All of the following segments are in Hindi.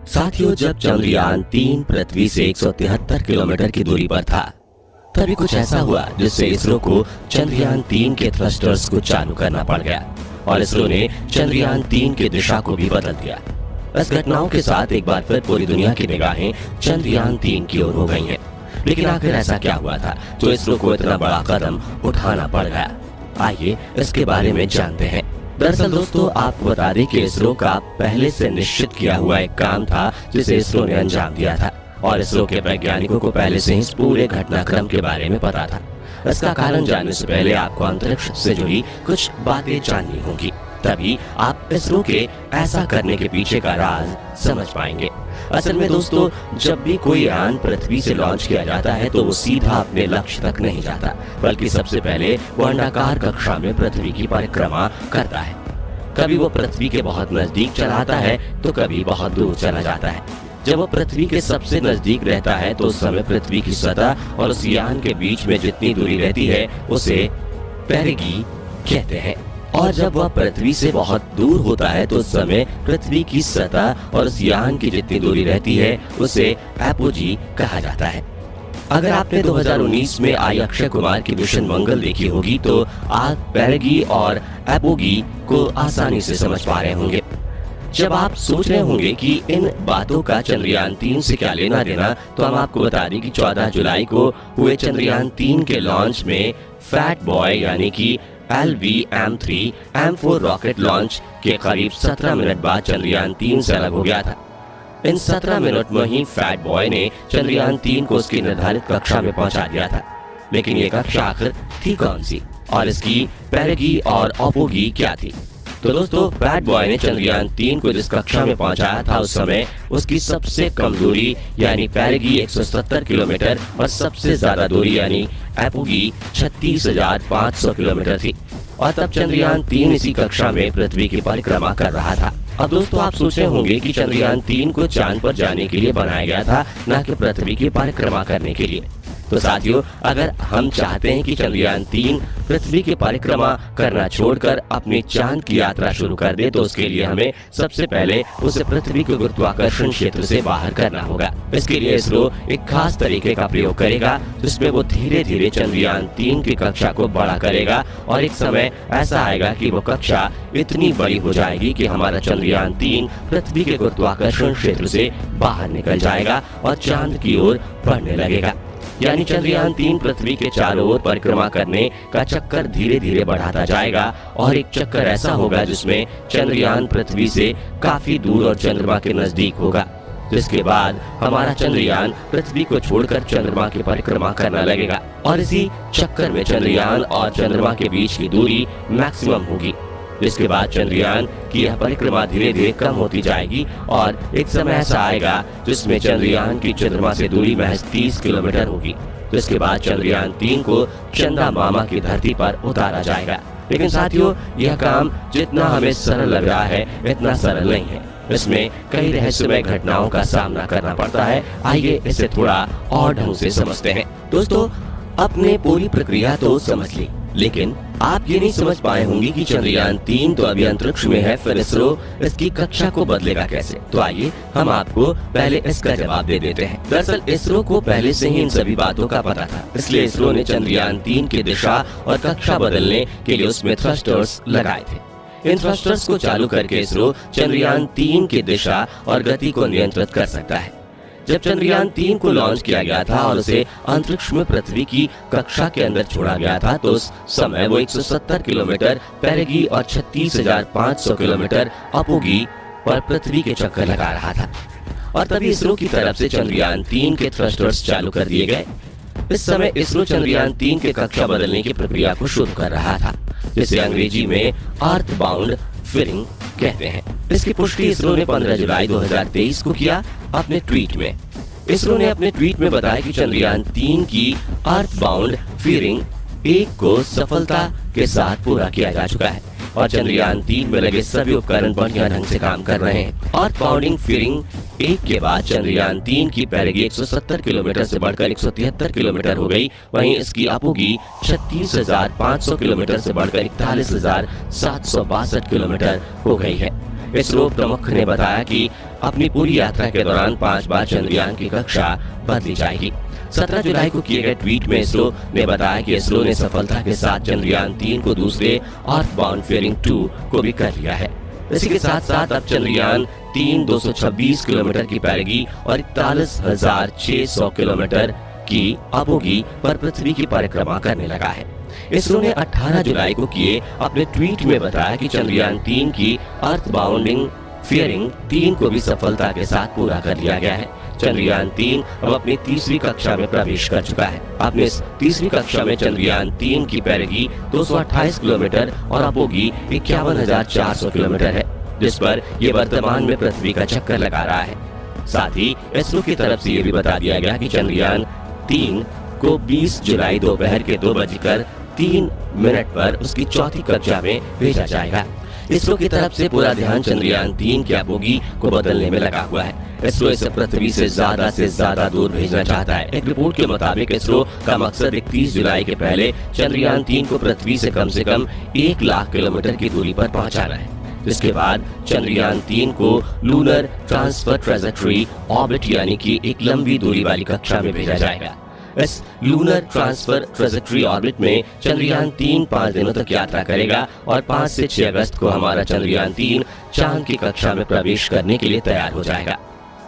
साथियों, जब चंद्रयान-3 पृथ्वी से 173 किलोमीटर की दूरी पर था, तभी कुछ ऐसा हुआ जिससे इसरो को चंद्रयान-3 के थ्रस्टर्स को चालू करना पड़ गया और इसरो ने चंद्रयान-3 की दिशा को भी बदल दिया। इस घटनाओं के साथ एक बार फिर पूरी दुनिया की निगाहें चंद्रयान-3 की ओर हो गई हैं। लेकिन आखिर ऐसा क्या हुआ था जो इसरो को इतना बड़ा कदम उठाना पड़ गया? आइए इसके बारे में जानते हैं। दरअसल दोस्तों, आपको बता दें कि इसरो का पहले से निश्चित किया हुआ एक काम था जिसे इसरो ने अंजाम दिया था और इसरो के वैज्ञानिकों को पहले से ही इस पूरे घटनाक्रम के बारे में पता था। इसका कारण जानने से पहले आपको अंतरिक्ष से जुड़ी कुछ बातें जाननी होंगी, तभी आप इसरो के ऐसा करने के पीछे का राज समझ पाएंगे। असल में दोस्तों, जब भी कोई यान पृथ्वी से लॉन्च किया जाता है तो वो सीधा अपने लक्ष्य तक नहीं जाता, बल्कि सबसे पहले वो अंडाकार कक्षा में पृथ्वी की परिक्रमा करता है। कभी वो पृथ्वी के बहुत नजदीक चला आता है तो कभी बहुत दूर चला जाता है। जब वो पृथ्वी के सबसे नजदीक रहता है तो उस समय पृथ्वी की सतह और उस यान के बीच में जितनी दूरी रहती है उसे पेरिगी कहते हैं, और जब वह पृथ्वी से बहुत दूर होता है तो उस समय पृथ्वी की सतह और उस यान की जितनी दूरी रहती है उसे एपोजी कहा जाता है। अगर आपने 2019 में आई अक्षय कुमार की मिशन मंगल देखी होगी तो आप पेरिगी और एपोगी को आसानी से समझ पा रहे होंगे। जब आप सोच रहे होंगे कि इन बातों का चंद्रयान-3 से क्या लेना देना, तो हम आपको बता दें कि 14 जुलाई को हुए चंद्रयान-3 के लॉन्च में फैट बॉय यानी कि LVM-3 M4 रॉकेट लॉन्च के करीब 17 मिनट बाद चंद्रयान-3 से अलग हो गया था। इन 17 मिनट में ही फैट बॉय ने चंद्रयान-3 को उसकी निर्धारित कक्षा में पहुंचा दिया था। लेकिन ये कक्षा आखिर थी कौन सी और इसकी पेरिगी और एपोगी क्या थी? तो दोस्तों, फैट बॉय ने चंद्रयान-3 को जिस कक्षा में पहुंचाया था उस समय उसकी सबसे कम दूरी यानी पेरिगी 170 किलोमीटर और सबसे ज्यादा दूरी यानी एपोगी 36,500 किलोमीटर थी। और तब चंद्रयान-3 इसी कक्षा में पृथ्वी की परिक्रमा कर रहा था। अब दोस्तों, आप सोच रहे होंगे कि चंद्रयान-3 को चांद पर जाने के लिए बनाया गया था, न कि पृथ्वी की परिक्रमा करने के लिए। तो साथियों, अगर हम चाहते हैं कि चंद्रयान-3 पृथ्वी की परिक्रमा करना छोड़कर अपनी चांद की यात्रा शुरू कर दे, तो उसके लिए हमें सबसे पहले उसे पृथ्वी के गुरुत्वाकर्षण क्षेत्र से बाहर करना होगा। इसके लिए इसरो एक खास तरीके का प्रयोग करेगा जिसमें वो धीरे धीरे चंद्रयान-3 की कक्षा को बड़ा करेगा और एक समय ऐसा आएगा कि वो कक्षा इतनी बड़ी हो जाएगी कि हमारा चंद्रयान-3 पृथ्वी के गुरुत्वाकर्षण क्षेत्र से बाहर निकल जाएगा और चांद की ओर बढ़ने लगेगा। यानी चंद्रयान-3 पृथ्वी के चारों ओर परिक्रमा करने का चक्कर धीरे धीरे बढ़ाता जाएगा और एक चक्कर ऐसा होगा जिसमें चंद्रयान पृथ्वी से काफी दूर और चंद्रमा के नजदीक होगा, जिसके बाद हमारा चंद्रयान पृथ्वी को छोड़कर चंद्रमा की परिक्रमा करने लगेगा और इसी चक्कर में चंद्रयान और चंद्रमा के बीच की दूरी मैक्सिमम होगी। जिसके बाद चंद्रयान की यह परिक्रमा धीरे धीरे कम होती जाएगी और एक समय ऐसा आएगा जिसमें चंद्रयान की चंद्रमा से दूरी महज 30 किलोमीटर होगी। जिसके बाद चंद्रयान-3 को चंदा मामा की धरती पर उतारा जाएगा। लेकिन साथियों, यह काम जितना हमें सरल लग रहा है इतना सरल नहीं है। इसमें कई रहस्यमय घटनाओं का सामना करना पड़ता है। आइए इसे थोड़ा और ढंग से समझते हैं। दोस्तों, आपने पूरी प्रक्रिया तो समझ ली, लेकिन आप ये नहीं समझ पाए होंगे कि चंद्रयान-3 तो अभी अंतरिक्ष में है, फिर इसरो इसकी कक्षा को बदलेगा कैसे? तो आइए हम आपको पहले इसका जवाब दे देते हैं। दरअसल इसरो को पहले से ही इन सभी बातों का पता था, इसलिए इसरो ने चंद्रयान-3 की दिशा और कक्षा बदलने के लिए उसमें थ्रस्टर्स लगाए थे। इन थ्रस्टर्स को चालू करके इसरो चंद्रयान-3 की दिशा और गति को नियंत्रित कर सकता है। जब चंद्रयान-3 को लॉन्च किया गया था और उसे अंतरिक्ष में पृथ्वी की कक्षा के अंदर छोड़ा गया था तो उस समय वो 170 किलोमीटर पेरिगी और 36,500 किलोमीटर एपोगी पर पृथ्वी के चक्कर लगा रहा था। और तभी इसरो की तरफ से चंद्रयान-3 के थ्रस्टर्स चालू कर दिए गए। इस समय इसरो चंद्रयान-3 के कक्षा बदलने की प्रक्रिया को शुरू कर रहा था, जिसे अंग्रेजी में अर्थ बाउंड फिरिंग कहते हैं। इसकी पुष्टि इसरो ने 15 जुलाई 2023 को किया अपने ट्वीट में। इसरो ने अपने ट्वीट में बताया कि चंद्रयान-3 की अर्थ बाउंड फिरिंग 1 को सफलता के साथ पूरा किया जा चुका है और चंद्रयान-3 में लगे सभी उपकरण बढ़िया ढंग से काम कर रहे हैं। अर्थ बाउंडिंग फिरिंग 1 के बाद चंद्रयान-3 की पेरिगी 170 किलोमीटर से बढ़कर 173 किलोमीटर हो गई। वहीं इसकी एपोगी 36,500 किलोमीटर से बढ़कर 41,762 किलोमीटर हो गई है। इसरो प्रमुख ने बताया कि अपनी पूरी यात्रा के दौरान 5 बार चंद्रयान की कक्षा बदली जाएगी। 17 जुलाई को किए गए ट्वीट में इसरो ने बताया कि इसरो ने सफलता के साथ चंद्रयान 3 को दूसरे अर्थबाउंड फेयरिंग 2 को भी कर लिया है। इसी के साथ साथ अब चंद्रयान 3 226 किलोमीटर की पैदगी और 41,600 किलोमीटर की अपोगी पर पृथ्वी की परिक्रमा करने लगा है। इसरो ने 18 जुलाई को किए अपने ट्वीट में बताया कि चंद्रयान 3 की अर्थ बाउंडिंग फेयरिंग 3 को भी सफलता के साथ पूरा कर लिया गया है। चंद्रयान 3 अब अपनी तीसरी कक्षा में प्रवेश कर चुका है। अपने इस तीसरी कक्षा में चंद्रयान 3 की पैदगी 228 किलोमीटर और अपोगी 51,400 किलोमीटर है, जिस पर ये वर्तमान में पृथ्वी का चक्कर लगा रहा है। साथ ही इसरो की तरफ से ये भी बता दिया गया कि चंद्रयान 3 को 20 जुलाई दोपहर के 2:03 पर उसकी चौथी कक्षा में भेजा जाएगा। इसरो की तरफ से पूरा ध्यान चंद्रयान 3 की अपोगी को बदलने में लगा हुआ है। इसरो इसे पृथ्वी से ज्यादा दूर भेजना चाहता है। एक रिपोर्ट के मुताबिक इसरो का मकसद 31 जुलाई के पहले चंद्रयान 3 को पृथ्वी से कम 1 लाख किलोमीटर की दूरी पर पहुंचाना है। जिसके बाद चंद्रयान 3 को लूनर ट्रांसफर ट्रेजेक्टरी ऑर्बिट यानी कि एक लंबी दूरी वाली कक्षा में भेजा जाएगा। इस लूनर ट्रांसफर ट्रेजेक्टरी ऑर्बिट में चंद्रयान 3 5 दिनों तक यात्रा करेगा और 5 से 6 अगस्त को हमारा चंद्रयान 3 चांद की कक्षा में प्रवेश करने के लिए तैयार हो जाएगा,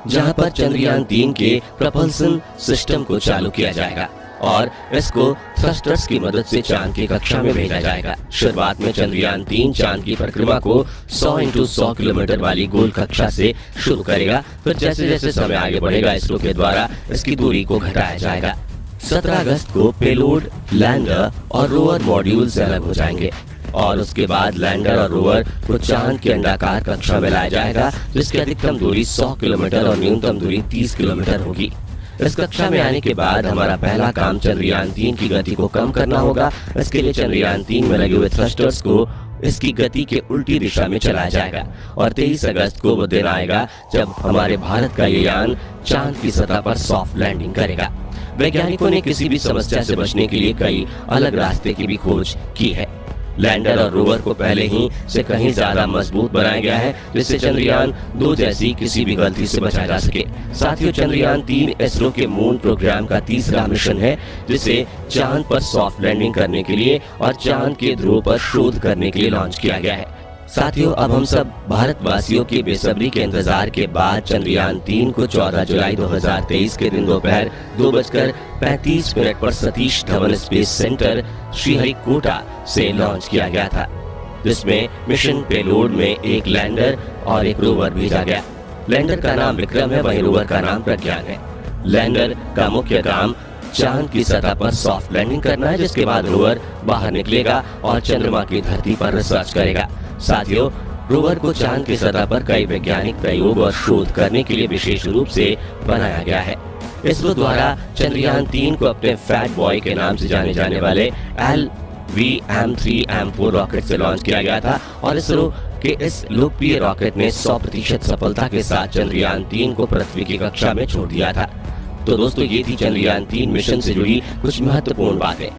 जहां पर चंद्रयान 3 के प्रपल्सन सिस्टम को चालू किया जाएगा और इसको थ्रस्टर्स की मदद से चांद की कक्षा में भेजा जाएगा। शुरुआत में चंद्रयान 3 चांद की परिक्रमा को 100 × 100 किलोमीटर वाली गोल कक्षा से शुरू करेगा। फिर जैसे जैसे समय आगे बढ़ेगा इसरो के द्वारा इसकी दूरी को घटाया जाएगा। 17 अगस्त को पेलोड, लैंडर और रोवर मॉड्यूल से अलग हो जाएंगे और उसके बाद लैंडर और रोवर को चांद की अंडाकार कक्षा में लाया जाएगा, जिसकी अधिकतम दूरी 100 किलोमीटर और न्यूनतम दूरी 30 किलोमीटर होगी। इस कक्षा में आने के बाद हमारा पहला काम चंद्रयान 3 की गति को कम करना होगा। इसके लिए चंद्रयान 3 में लगे हुए थ्रस्टर्स को इसकी गति के उल्टी दिशा में चलाया जाएगा और 23 अगस्त को वो दिन आएगा जब हमारे भारत का ये यान चांद की सतह पर सॉफ्ट लैंडिंग करेगा। वैज्ञानिकों ने किसी भी समस्या से बचने के लिए कई अलग रास्ते की भी खोज की है। लैंडर और रोवर को पहले ही से कहीं ज्यादा मजबूत बनाया गया है, जिससे चंद्रयान 2 जैसी किसी भी गलती से बचा जा सके। साथियों, चंद्रयान 3 इसरो के मून प्रोग्राम का तीसरा मिशन है, जिसे चांद पर सॉफ्ट लैंडिंग करने के लिए और चांद के ध्रुव पर शोध करने के लिए लॉन्च किया गया है। साथियों, अब हम सब भारतवासियों के बेसब्री के इंतजार के बाद चंद्रयान 3 को 14 जुलाई 2023 के दिन दोपहर 2:35 पर सतीश धवन स्पेस सेंटर श्रीहरिकोटा से लॉन्च किया गया था, जिसमें मिशन पेलोड में एक लैंडर और एक रोवर भेजा गया। लैंडर का नाम विक्रम है, वहीं रोवर का नाम प्रज्ञान है। लैंडर का मुख्य काम चांद की सतह पर सॉफ्ट लैंडिंग करना है, जिसके बाद रोवर बाहर निकलेगा और चंद्रमा की धरती पर रिसर्च करेगा। साथियों, रोवर को चांद की सतह पर कई वैज्ञानिक प्रयोग और शोध करने के लिए विशेष रूप से बनाया गया है। इसरो द्वारा चंद्रयान 3 को अपने फैट बॉय के नाम से जाने जाने वाले LVM-3M4 रॉकेट से लॉन्च किया गया था और इसरो के इस लोकप्रिय रॉकेट ने 100% सफलता के साथ चंद्रयान 3 को पृथ्वी की कक्षा में छोड़ दिया था। तो दोस्तों, ये थी चंद्रयान 3 मिशन से जुड़ी कुछ महत्वपूर्ण बातें।